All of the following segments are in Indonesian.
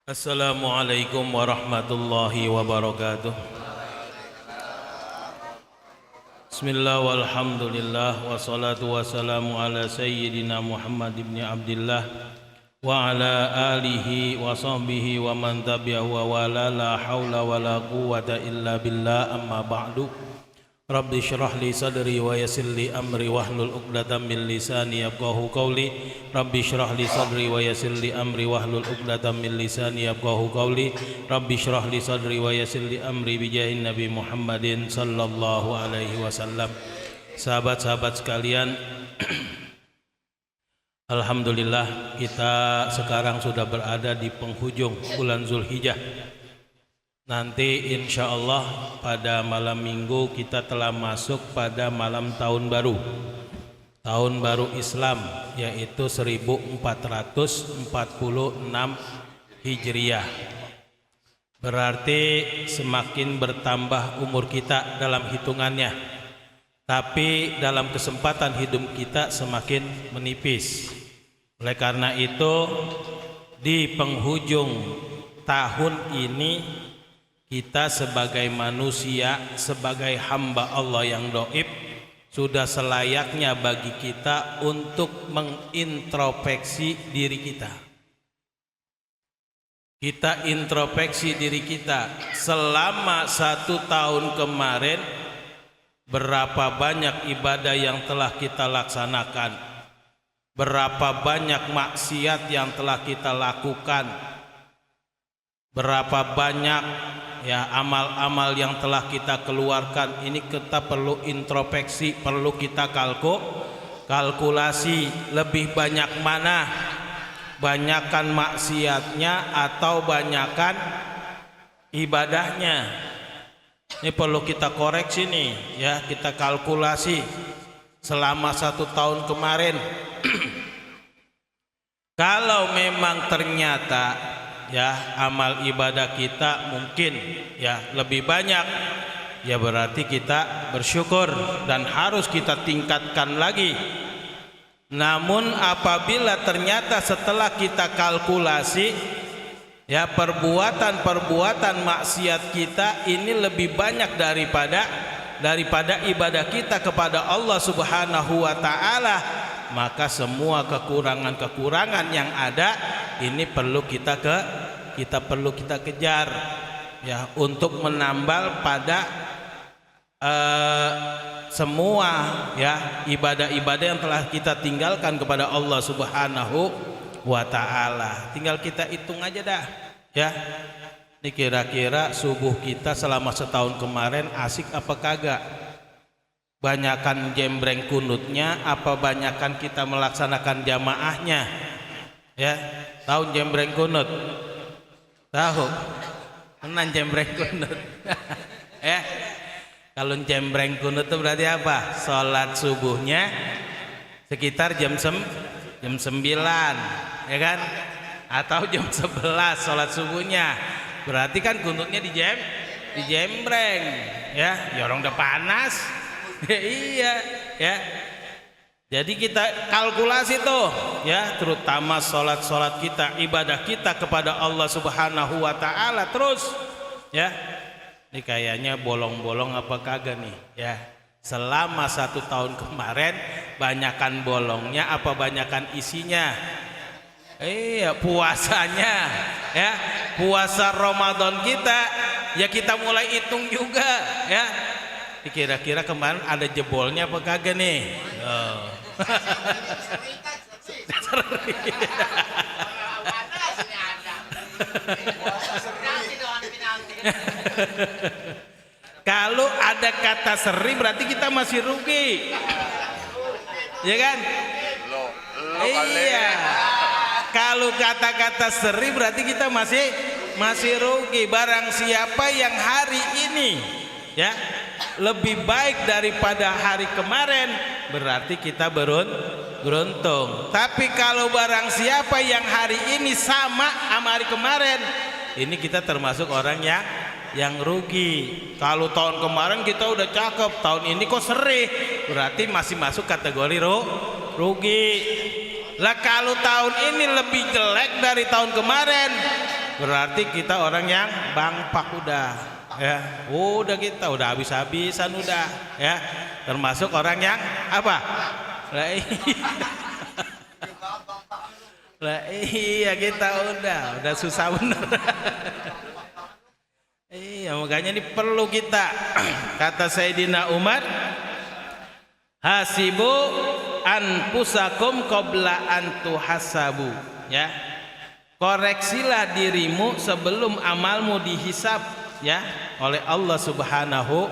Assalamualaikum warahmatullahi wabarakatuh. Bismillah walhamdulillah wassalatu wassalamu ala sayyidina Muhammad ibn Abdillah wa ala alihi wa sahbihi wa man tabi'ahu wa wala la hawla wa la quwwata illa billah amma ba'du. Rabbi syrah li sadri wa yassir li amri wahlul 'uqdatam min lisani yafqahu qawli. Rabbi syrah li sadri wa yassir li amri wahlul 'uqdatam min lisani yafqahu qawli. Rabbi syrah li sadri wa yassir li amri bi jahin Nabi Muhammadin sallallahu alaihi wasallam. Sahabat-sahabat sekalian, alhamdulillah kita sekarang sudah berada di penghujung bulan Zulhijjah. Nanti insya Allah pada malam minggu kita telah masuk pada malam tahun baru Islam, yaitu 1446 Hijriah. Berarti semakin bertambah umur kita dalam hitungannya, tapi dalam kesempatan hidup kita semakin menipis. Oleh karena itu di penghujung tahun ini kita sebagai manusia, sebagai hamba Allah yang doib, sudah selayaknya bagi kita untuk mengintrospeksi diri kita. Kita introspeksi diri kita selama 1 tahun kemarin, berapa banyak ibadah yang telah kita laksanakan, berapa banyak maksiat yang telah kita lakukan, berapa banyak amal-amal yang telah kita keluarkan. Ini kita perlu introspeksi, perlu kita kalkulasi. Lebih banyak mana, banyakan maksiatnya atau banyakan ibadahnya? Ini perlu kita koreksi nih, ya, kita kalkulasi selama 1 tahun kemarin. Kalau memang ternyata amal ibadah kita mungkin lebih banyak, berarti kita bersyukur dan harus kita tingkatkan lagi. Namun apabila ternyata setelah kita kalkulasi perbuatan maksiat kita ini lebih banyak daripada ibadah kita kepada Allah Subhanahu wa taala, maka semua kekurangan yang ada ini perlu kita kejar, untuk menambal pada semua ibadah-ibadah yang telah kita tinggalkan kepada Allah Subhanahu wa taala. Tinggal kita hitung aja dah, ini kira-kira subuh kita selama setahun kemarin asik apa kagak? Banyakan jembreng kunutnya apa banyakan kita melaksanakan jamaahnya? Tahu jembreng kunut? Tahu? Tenan jembreng kunut. Kalau jembreng kunut itu berarti apa? Sholat subuhnya sekitar jam 9, ya kan? Atau jam 11 sholat subuhnya. Berarti kan kunutnya dijembreng, ya orang udah panas. Iya, jadi kita kalkulasi tuh, terutama sholat kita, ibadah kita kepada Allah Subhanahu wa taala terus, ini kayaknya bolong-bolong apa kagak nih, selama 1 tahun kemarin banyakan bolongnya apa banyakan isinya? Puasanya, puasa Ramadan kita, kita mulai hitung juga, kira-kira kemarin ada jebolnya apa kagak nih? Kalau ada kata seri berarti kita masih rugi, ya kan? Iya. Kalau kata-kata seri berarti kita masih rugi. Barang siapa yang hari ini lebih baik daripada hari kemarin, berarti kita beruntung. Tapi kalau barang siapa yang hari ini sama hari kemarin, ini kita termasuk orang yang rugi. Kalau tahun kemarin kita udah cakep, tahun ini kok seri, berarti masih masuk kategori rugi. Lah kalau tahun ini lebih jelek dari tahun kemarin, berarti kita orang yang bangpak udah ya, udah kita udah habis-habisan udah ya, termasuk orang yang apa? Lah iya kita udah susah bener. Iya makanya ini perlu kita kata Sayyidina Umar, hasibu anfusakum qabla an tuhasabu, ya, koreksilah dirimu sebelum amalmu dihisab ya oleh Allah Subhanahu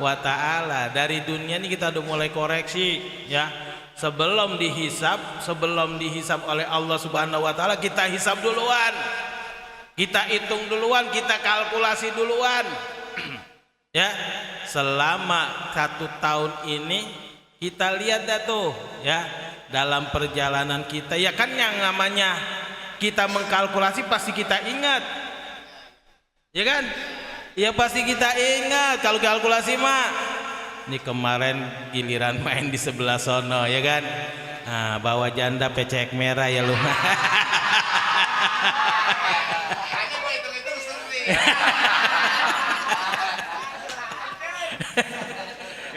wa taala. Dari dunia ini kita udah mulai koreksi ya, sebelum dihisab oleh Allah Subhanahu wa taala, kita hisab duluan, kita hitung duluan, kita kalkulasi duluan. Ya, selama 1 tahun ini kita lihat dah tuh ya, dalam perjalanan kita ya kan, yang namanya kita mengkalkulasi pasti kita ingat ya kan, ya pasti kita ingat. Kalau kalkulasi mah ini kemarin giliran main di sebelah sono ya kan, nah, bawa janda pecek merah ya lu.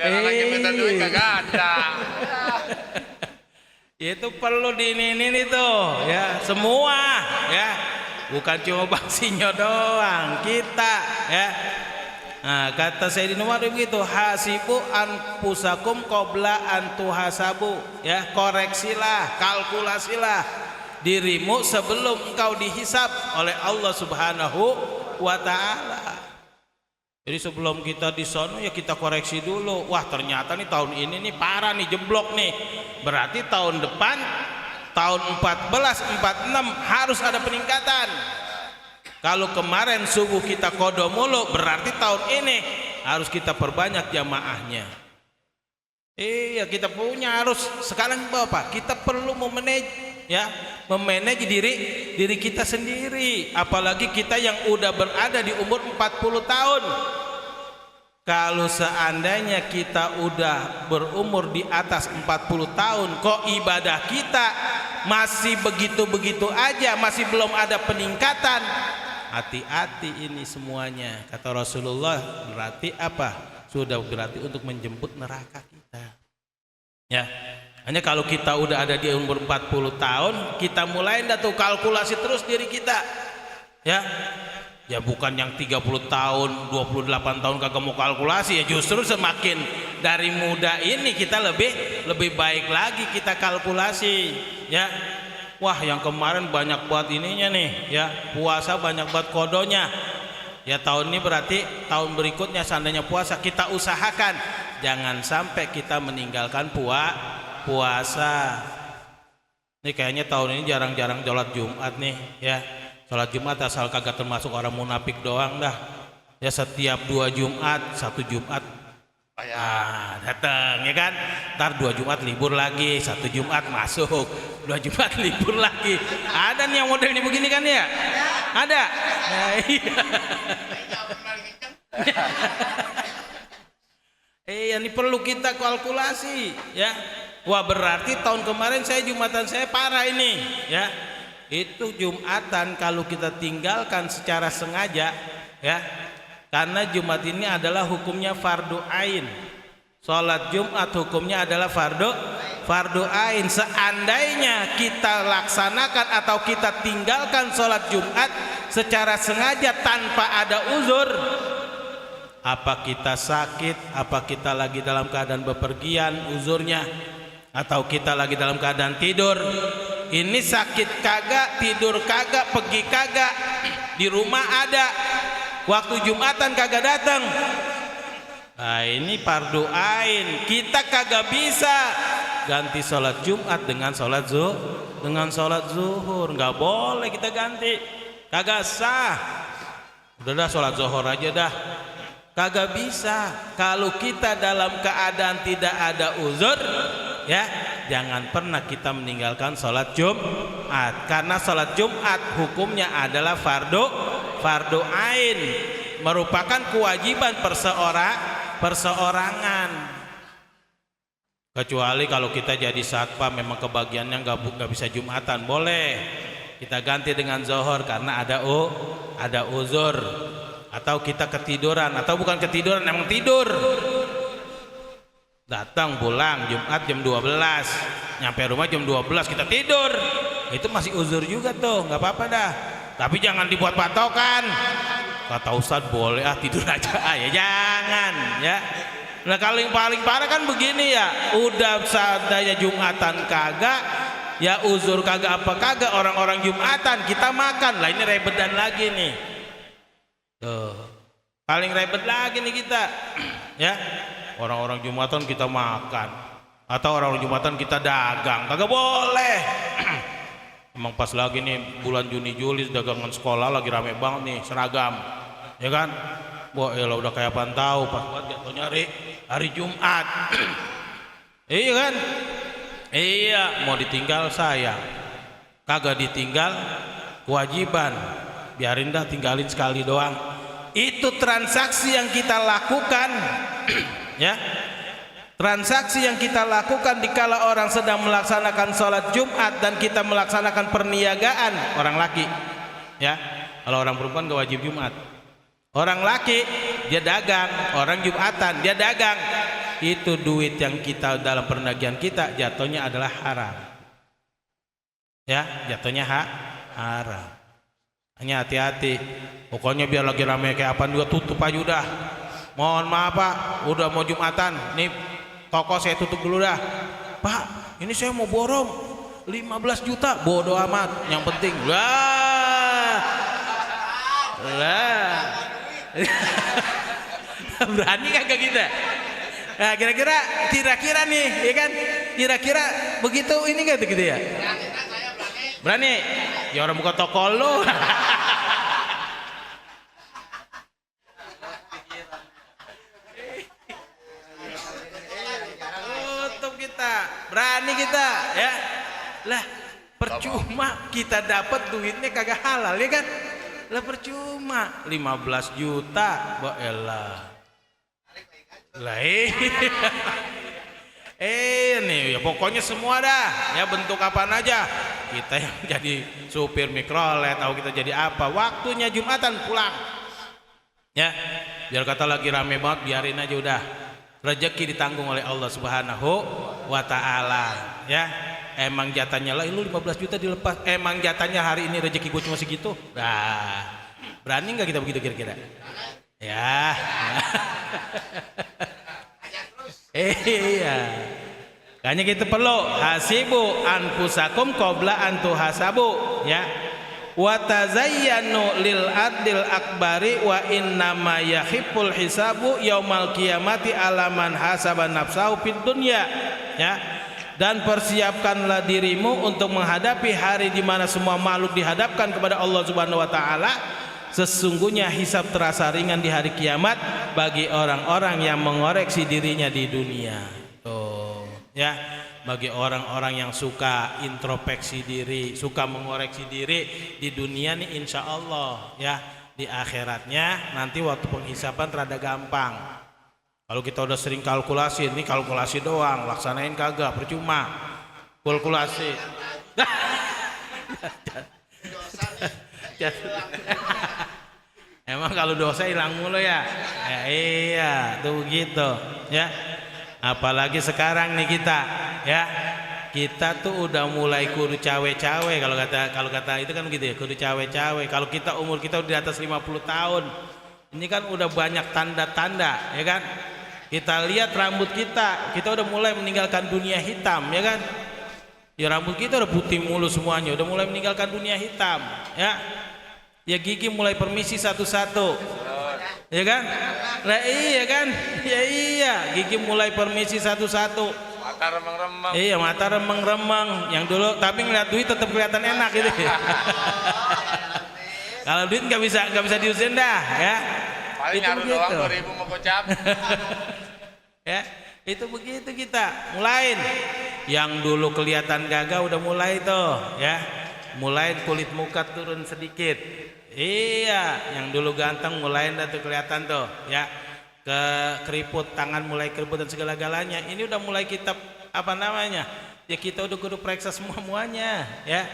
Lagi minta duit kagak ada. Itu perlu diinin itu ya, semua ya, bukan cuma Bang Sinyo doang, kita ya. Nah, kata Sayyidina Umar begitu, hasibu anfusakum qabla an tuhasabu, ya, koreksilah, kalkulasilah dirimu sebelum engkau dihisab oleh Allah Subhanahu wa taala. Jadi sebelum kita di sono ya kita koreksi dulu. Wah ternyata nih tahun ini nih parah nih, jeblok nih. Berarti tahun depan, tahun 14, 46 harus ada peningkatan. Kalau kemarin subuh kita qada mulu, berarti tahun ini harus kita perbanyak jamaahnya. Iya kita punya harus sekarang Bapak, kita perlu memanage ya, memanage diri kita sendiri, apalagi kita yang udah berada di umur 40 tahun. Kalau seandainya kita udah berumur di atas 40 tahun kok ibadah kita masih begitu-begitu aja, masih belum ada peningkatan, hati-hati ini semuanya. Kata Rasulullah, berarti apa? Sudah berarti untuk menjemput neraka kita ya. Hanya kalau kita udah ada di umur 40 tahun, kita mulai tuh kalkulasi terus diri kita. Ya. Ya bukan yang 30 tahun, 28 tahun kagak mau kalkulasi, ya justru semakin dari muda ini kita lebih baik lagi kita kalkulasi, ya. Wah, yang kemarin banyak buat ininya nih, ya. Puasa banyak buat kodonya. Ya tahun ini berarti tahun berikutnya seandainya puasa kita usahakan jangan sampai kita meninggalkan puasa. Ini kayaknya tahun ini jarang-jarang sholat Jumat nih ya. Sholat Jumat asal kagak termasuk orang munafik doang dah. Ya setiap 2 Jumat 1 Jumat datang ya kan. Ntar 2 Jumat libur lagi, 1 Jumat masuk, 2 Jumat libur lagi. Ada nih yang model ini begini kan ya? Ada. Nah, iya. Ini perlu kita kalkulasi ya. Wah berarti tahun kemarin Jumatan saya parah ini ya. Itu Jumatan kalau kita tinggalkan secara sengaja ya, karena Jumat ini adalah hukumnya fardu ain. Sholat Jumat hukumnya adalah fardu ain. Seandainya kita laksanakan atau kita tinggalkan sholat Jumat secara sengaja tanpa ada uzur, apa kita sakit, apa kita lagi dalam keadaan bepergian uzurnya, atau kita lagi dalam keadaan tidur, ini sakit kagak, tidur kagak, pergi kagak, di rumah ada, waktu Jumatan kagak datang, nah ini fardu ain. Kita kagak bisa ganti sholat Jumat dengan sholat zuhur, nggak boleh kita ganti, kagak sah. Udah dah sholat zuhur aja dah, kagak bisa. Kalau kita dalam keadaan tidak ada uzur ya, jangan pernah kita meninggalkan sholat Jumat, karena sholat Jumat hukumnya adalah fardu ain, merupakan kewajiban perseorangan. Kecuali kalau kita jadi satpam memang kebagiannya nggak bisa Jumatan boleh kita ganti dengan zuhur karena ada uzur, atau kita ketiduran, atau bukan ketiduran emang tidur, datang pulang Jumat jam 12, nyampe rumah jam 12 kita tidur, itu masih uzur juga tuh, nggak apa-apa dah. Tapi jangan dibuat patokan, kata Ustadz boleh tidur aja, ya jangan ya. Nah kalau yang paling parah kan begini ya, udah seadanya Jumatan kagak, ya uzur kagak apa kagak, orang-orang Jumatan kita makan lah, ini rebetan lagi nih. Tuh, paling rebet lagi nih kita, ya. Orang-orang Jumatan kita makan, atau orang Jumatan kita dagang, kagak boleh. Emang pas lagi nih bulan Juni Juli dagangan sekolah lagi rame banget nih seragam, ya kan? Wah elah udah kayak pantau pas buat jatuhnya hari Jumat. Iya kan? Iya, mau ditinggal sayang, kagak ditinggal kewajiban, biarin dah, tinggalin sekali doang. Itu transaksi yang kita lakukan ya, transaksi yang kita lakukan dikala orang sedang melaksanakan sholat Jumat dan kita melaksanakan perniagaan. Orang laki ya, kalau orang perempuan gak wajib Jumat. Orang laki dia dagang, orang Jumatan dia dagang, itu duit yang kita dalam perniagaan kita jatuhnya adalah haram ya, jatuhnya haram. Hanya hati-hati, pokoknya biar lagi rame kayak apa juga tutup aja udah. Mohon maaf Pak, udah mau Jumatan nih, toko saya tutup dulu dah. Pak, ini saya mau borong 15 juta, bodoh amat, yang penting lah berani kagak kita? Nah kira-kira nih ya kan, kira-kira begitu ini gak gitu ya? Berani? Ya orang buka toko lu. Tutup kita, berani kita ya. Lah percuma kita dapat duitnya kagak halal ya kan? Lah percuma 15 juta, bo elah. Lah nih ya pokoknya semua dah ya, bentuk apaan aja, kita yang jadi supir mikrolet atau kita jadi apa, waktunya Jumatan pulang ya, biar kata lagi rame banget biarin aja udah, rezeki ditanggung oleh Allah Subhanahu wa Ta'ala ya. Emang jatahnya lah lu 15 juta dilepas, emang jatahnya hari ini rezeki gue cuma segitu. Nah berani nggak kita begitu kira-kira ya? Iya, kayaknya kita perlu hasibu anfusakum qabla an tuhasabu ya, wa tazayyanu lil adil akbari wa innama yahibbul hisabu yaumal qiyamati alaman hasaba nafsahu fid dunya ya. Dan persiapkanlah dirimu untuk menghadapi hari di mana semua makhluk dihadapkan kepada Allah Subhanahu wa Ta'ala. Sesungguhnya hisab terasa ringan di hari kiamat bagi orang-orang yang mengoreksi dirinya di dunia. Tuh, ya, bagi orang-orang yang suka introspeksi diri, suka mengoreksi diri di dunia nih, insya Allah ya, di akhiratnya nanti waktu penghisaban rada gampang. Kalau kita udah sering kalkulasi, ini kalkulasi doang, laksanain kagak, percuma. Kalkulasi. Emang kalau dosa hilang mulu ya? Ya iya, tuh begitu ya. Apalagi sekarang nih kita ya. Kita tuh udah mulai kudu cawe-cawe, kalau kata itu kan gitu ya, kudu cawe-cawe. Kalau kita umur kita udah di atas 50 tahun. Ini kan udah banyak tanda-tanda ya kan? Kita lihat rambut kita udah mulai meninggalkan dunia hitam ya kan? Ya rambut kita udah putih mulu semuanya, udah mulai meninggalkan dunia hitam ya. Ya gigi mulai permisi satu-satu ya kan? Lah iya kan? Ya iya, gigi mulai permisi satu-satu. Mata remeng-remeng. Iya, mata remeng-remeng. Yang dulu tapi ngeliat duit tetap kelihatan enak gitu. Kalau duit nggak bisa diusin dah ya. Paling ngaruh doang 2000 mau gocap. Ya, itu begitu kita. Mulain. Yang dulu kelihatan gagah udah mulai tuh ya. Mulai kulit muka turun sedikit. Iya, yang dulu ganteng mulai dah tuh kelihatan tuh ya. Ke keriput, tangan mulai keriput dan segala-galanya. Ini udah mulai kita apa namanya? Ya kita udah kudu periksa semua-muanya ya.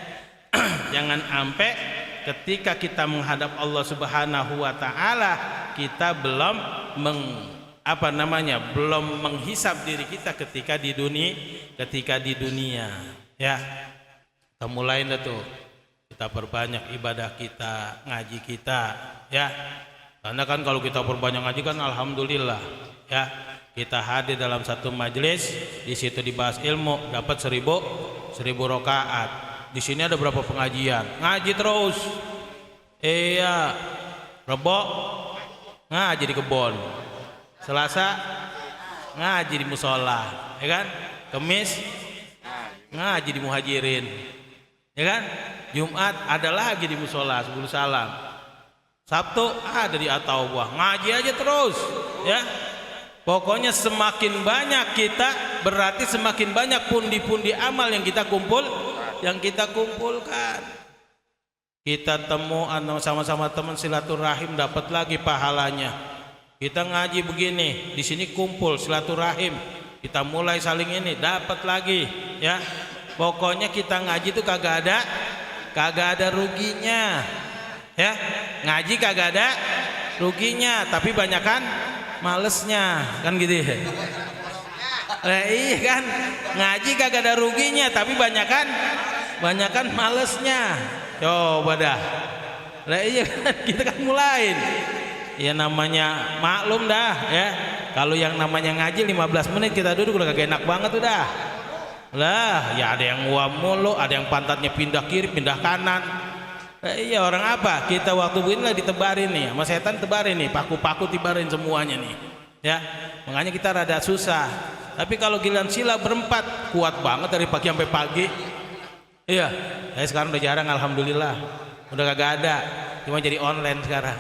Jangan sampai ketika kita menghadap Allah Subhanahu wa taala kita belum belum menghisap diri kita ketika di dunia ya. Kita mulai tuh kita perbanyak ibadah kita, ngaji kita ya. Karena kan kalau kita perbanyak ngaji kan alhamdulillah ya. Kita hadir dalam satu majelis, di situ dibahas ilmu, dapat 1000 rakaat. Di sini ada berapa pengajian? Ngaji terus. Iya. Rebo ngaji di kebon. Selasa ngaji di musola, ya kan? Kemis ngaji di muhajirin, ya kan? Jumat ada lagi di musola sebelum salam. Sabtu ada di At-Taubah. Ngaji aja terus, ya. Pokoknya semakin banyak kita berarti semakin banyak pundi-pundi amal yang kita kumpulkan. Kita temu sama-sama teman silaturahim dapat lagi pahalanya. Kita ngaji begini, di sini kumpul silaturahim. Kita mulai saling ini dapat lagi, ya. Pokoknya kita ngaji itu kagak ada ruginya. Ya, ngaji kagak ada ruginya, tapi banyakan malesnya, kan gitu ya. Iya kan, ngaji kagak ada ruginya, tapi banyakan malesnya. Coba dah. Iya kan, kita kan mulain. Ya namanya maklum dah ya. Kalau yang namanya ngaji 15 menit kita duduk udah kagak enak banget udah. Lah, ya ada yang nguam mulu, ada yang pantatnya pindah kiri, pindah kanan. Iya orang apa? Kita waktu begini lah ditebarin nih, sama setan tebarin nih, paku-paku tibarin semuanya nih. Ya, makanya kita rada susah. Tapi kalau giliran sila berempat kuat banget dari pagi sampai pagi. Iya, saya sekarang udah jarang alhamdulillah. Udah kagak ada, cuma jadi online sekarang.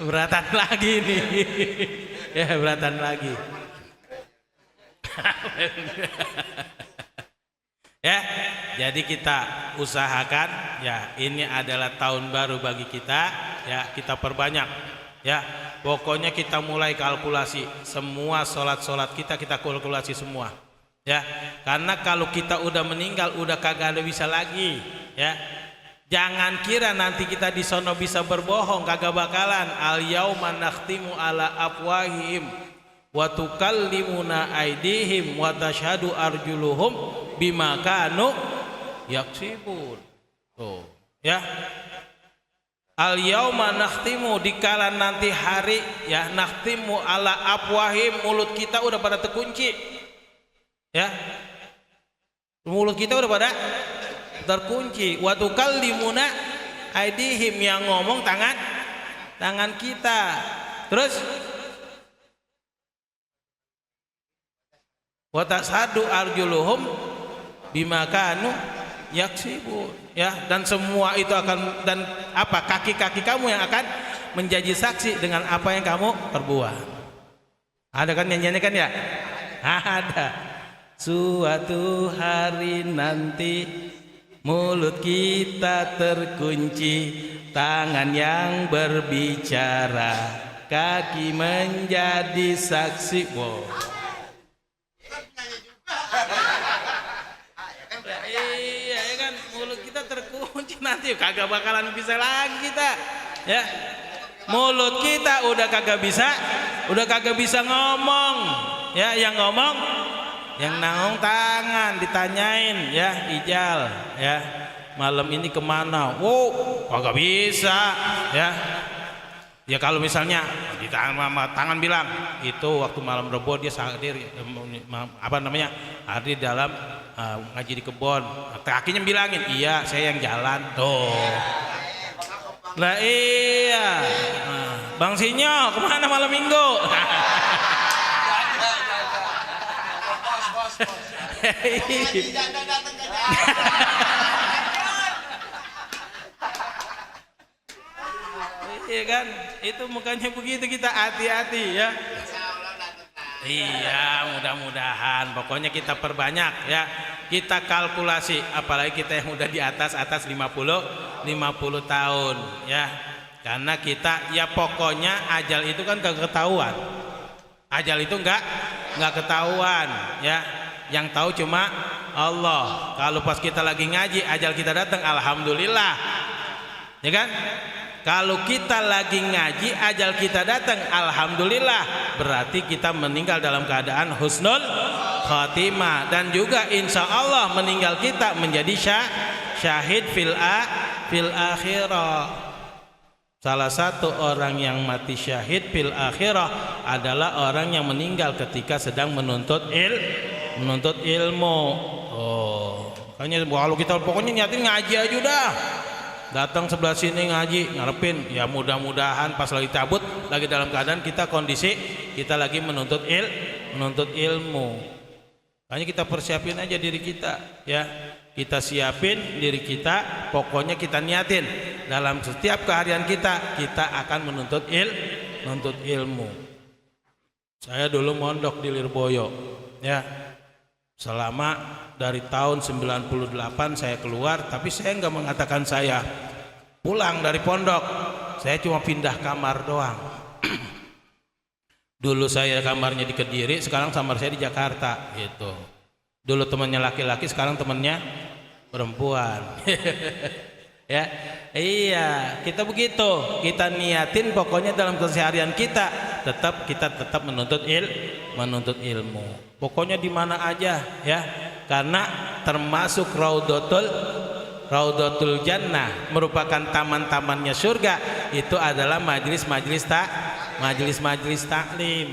Beratan lagi nih. Ya, beratan lagi. Ya, jadi kita usahakan ya, ini adalah tahun baru bagi kita ya, kita perbanyak ya. Pokoknya kita mulai kalkulasi semua sholat kita kalkulasi semua ya. Karena kalau kita udah meninggal udah kagak ada bisa lagi ya. Jangan kira nanti kita di sono bisa berbohong, kagak bakalan. Al yauma nakhtimu ala afwahihim wa tukallimuna aydihim wa tashhadu arjuluhum bima kanu yaksibun. Tuh, ya. Al yauma nakhtimu, dikala nanti hari ya, nakhtimu ala afwahim, mulut kita udah pada terkunci. Ya. Mulut kita udah pada terkunci. Wa tukallimuna aydihim, yang ngomong tangan kita. Terus wa tashhadu arjuluhum bima kanu yaksibun ya, dan semua itu akan, dan apa, kaki-kaki kamu yang akan menjadi saksi dengan apa yang kamu perbuat. Ada kan nyanyiannya kan ya? Ada. Suatu hari nanti mulut kita terkunci, tangan yang berbicara, kaki menjadi saksi. Wow. Iya ya kan, mulut kita terkunci nanti kagak bakalan bisa lagi kita ya. Mulut kita udah kagak bisa ngomong ya, yang ngomong yang nanggung tangan, ditanyain ya, Ijal ya malam ini kemana, wow kagak bisa ya. Ya kalau misalnya di tangan bilang itu waktu malam Rebo dia hadir hadir dalam ngaji di kebon, kakinya bilangin iya saya yang jalan tuh. Lah iya, Bang Sinyo kemana malam minggu? Iya kan, itu mukanya begitu, kita hati-hati ya. Iya, mudah-mudahan. Pokoknya kita perbanyak ya. Kita kalkulasi, apalagi kita yang udah di atas 50 tahun ya. Karena kita ya pokoknya ajal itu kan gak ketahuan. Ajal itu enggak ketahuan ya. Yang tahu cuma Allah. Kalau pas kita lagi ngaji ajal kita datang, alhamdulillah. Ya kan? Kalau kita lagi ngaji ajal kita datang, alhamdulillah, berarti kita meninggal dalam keadaan husnul khatimah. Dan juga insya Allah meninggal kita menjadi syahid fil akhirah. Salah satu orang yang mati syahid fil akhirah adalah orang yang meninggal ketika sedang menuntut ilmu. Oh, makanya kalau kita pokoknya niatin ngaji aja udah. Datang sebelah sini ngaji, ngarepin ya mudah-mudahan pas lagi cabut lagi dalam keadaan kita kondisi kita lagi menuntut ilmu. Makanya kita persiapin aja diri kita ya. Kita siapin diri kita, pokoknya kita niatin dalam setiap keharian kita akan menuntut ilmu. Saya dulu mondok di Lirboyo ya. Selama dari tahun 98 saya keluar, tapi saya enggak mengatakan saya pulang dari pondok. Saya cuma pindah kamar doang. Dulu saya kamarnya di Kediri, sekarang kamar saya di Jakarta gitu. Dulu temannya laki-laki, sekarang temannya perempuan. Ya, iya, kita begitu. Kita niatin pokoknya dalam keseharian kita tetap menuntut ilmu. Pokoknya di mana aja ya. Karena termasuk Raudhatul Jannah merupakan taman-tamannya surga. Itu adalah majelis-majelis taklim.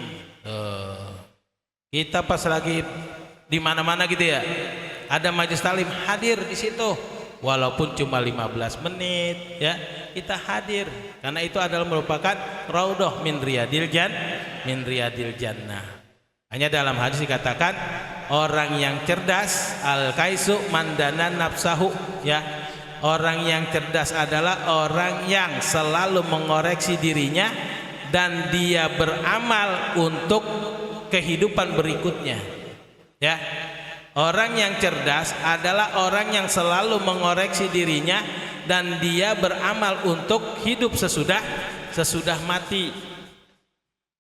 Kita pas lagi di mana-mana gitu ya, ada majelis taklim, hadir di situ walaupun cuma 15 menit ya, kita hadir karena itu adalah merupakan raudhah min riyadil jannah. Hanya dalam hadis dikatakan orang yang cerdas al-kaisu mandana nafsahu ya. Orang yang cerdas adalah orang yang selalu mengoreksi dirinya dan dia beramal untuk kehidupan berikutnya. Ya, orang yang cerdas adalah orang yang selalu mengoreksi dirinya dan dia beramal untuk hidup sesudah mati.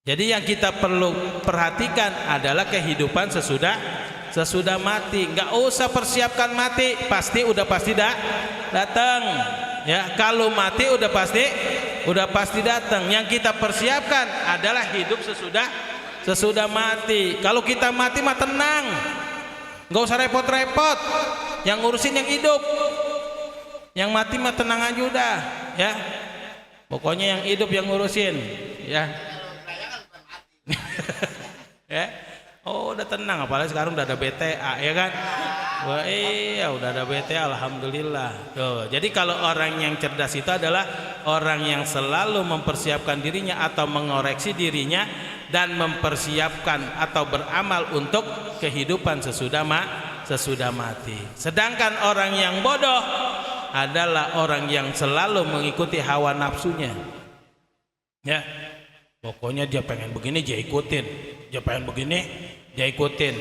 Jadi yang kita perlu perhatikan adalah kehidupan sesudah mati. Nggak usah persiapkan mati, pasti datang. Ya, kalau mati udah pasti datang. Yang kita persiapkan adalah hidup sesudah mati. Kalau kita mati mah tenang, nggak usah repot-repot. Yang ngurusin yang hidup, yang mati mah tenang aja udah ya. Pokoknya yang hidup yang ngurusin ya. Ya, oh udah tenang, apalagi sekarang udah ada BTA ya kan. Wah iya udah ada BTA, alhamdulillah. Tuh, jadi kalau orang yang cerdas itu adalah orang yang selalu mempersiapkan dirinya atau mengoreksi dirinya dan mempersiapkan atau beramal untuk kehidupan sesudah mati. Sedangkan orang yang bodoh adalah orang yang selalu mengikuti hawa nafsunya. Ya, pokoknya dia pengen begini dia ikutin, dia pengen begini dia ikutin.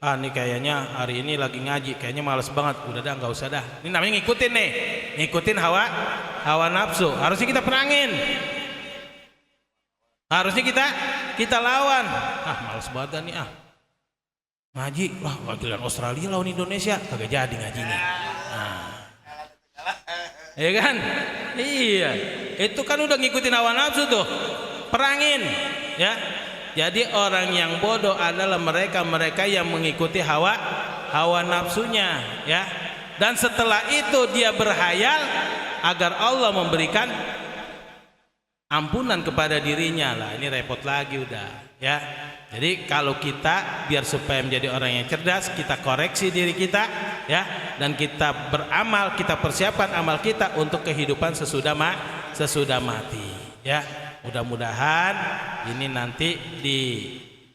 Ah ini kayaknya hari ini lagi ngaji, kayaknya males banget, udah dah nggak usah dah. Ini namanya ngikutin nih, ngikutin hawa nafsu. Harusnya kita perangin, harusnya kita lawan. Ah males banget nih ngaji, wah wakilan Australia lawan Indonesia, kagak jadi ngajinya. Ya kan? Iya, itu kan udah ngikutin hawa nafsu tuh, perangin ya. Jadi orang yang bodoh adalah mereka yang mengikuti hawa nafsunya ya. Dan setelah itu dia berhayal agar Allah memberikan ampunan kepada dirinya. Lah ini repot lagi udah ya. Jadi kalau kita biar supaya menjadi orang yang cerdas, kita koreksi diri kita ya, dan kita beramal, kita persiapkan amal kita untuk kehidupan sesudah mati ya. Mudah-mudahan ini nanti di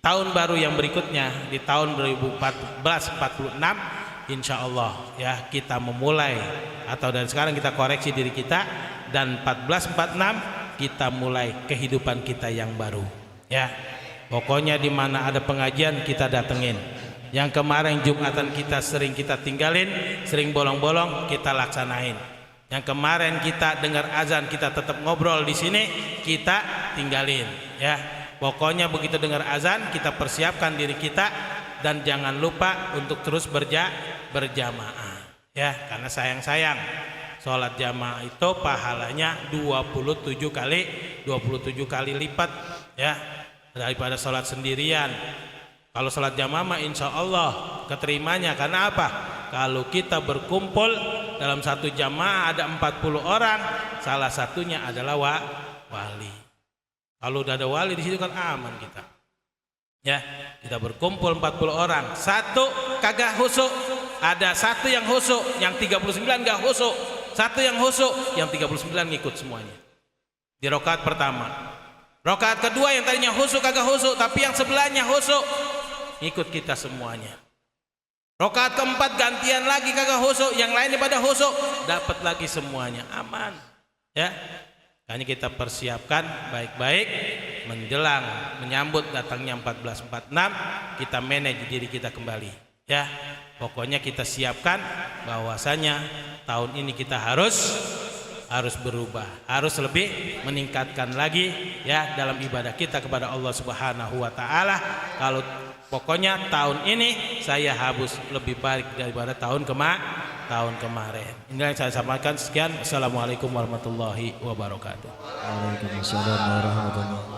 tahun baru yang berikutnya, di tahun 1446 insya Allah ya, kita memulai atau dari sekarang kita koreksi diri kita, dan 1446 kita mulai kehidupan kita yang baru ya. Pokoknya di mana ada pengajian kita datengin. Yang kemarin Jumatan kita sering kita tinggalin, sering bolong-bolong kita laksanain. Yang kemarin kita dengar azan kita tetap ngobrol di sini, kita tinggalin ya. Pokoknya begitu dengar azan kita persiapkan diri kita dan jangan lupa untuk terus berjamaah ya, karena sayang sholat jamaah itu pahalanya 27 kali lipat ya daripada sholat sendirian. Kalau sholat jamaah mah insya Allah keterimanya. Karena apa? Kalau kita berkumpul dalam satu jamaah ada 40 orang, salah satunya adalah wali. Kalau udah ada wali di situ kan aman kita. Ya, kita berkumpul 40 orang, satu kagak husuk, ada satu yang husuk, yang 39 gak husuk, satu yang husuk, yang 39 ngikut semuanya. Di rakaat pertama. Rakaat kedua yang tadinya husuk kagak husuk, tapi yang sebelahnya husuk, ngikut kita semuanya. Rakaat keempat gantian lagi kagak husuk, yang lainnya pada husuk, dapat lagi semuanya, aman. Ya. Hanya kita persiapkan baik-baik menjelang menyambut datangnya 1446, kita manage diri kita kembali. Ya, pokoknya kita siapkan bahwasanya tahun ini kita harus berubah, harus lebih meningkatkan lagi ya dalam ibadah kita kepada Allah Subhanahu wa taala. Kalau pokoknya tahun ini saya harus lebih baik daripada tahun kemarin. Ini yang saya sampaikan. Sekian. Assalamualaikum warahmatullahi wabarakatuh. Waalaikumsalam warahmatullahi wabarakatuh.